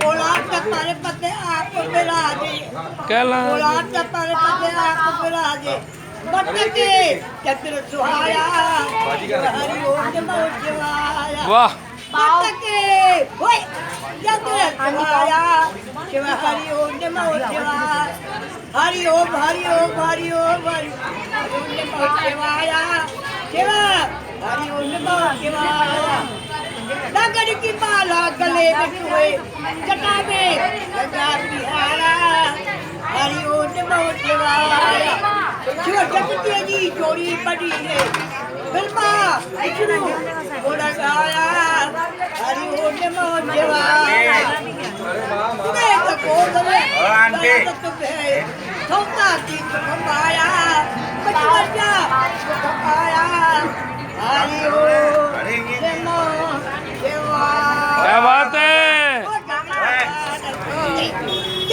औलाद के पारे पते आपको मिला दे कहला औलाद के पारे पते आपको मिला दे बच्चे के चक्र सुहाया हरि ओम नमो शिवाय वाह बच्चे के ओए चक्र सुहाया शिव हरि ओम नमो शिवाय हरि ओम हरि ओम हरि ओम हरि ओम नमो शिवाय शिव हरि ओम नमो शिवाय नगर की माला गले में हुए जटा में गंगा बिहारा हरि ओम नमो शिवाय शिव जगत जी जोड़ी बड़ी है फिल्मा विष्णु घोड़ा गाया हरि ओम नमो शिवाय तुम्हें तो कोड में तुम्हें सौता की कमाया बचपन का कमाया हरि ओम नमो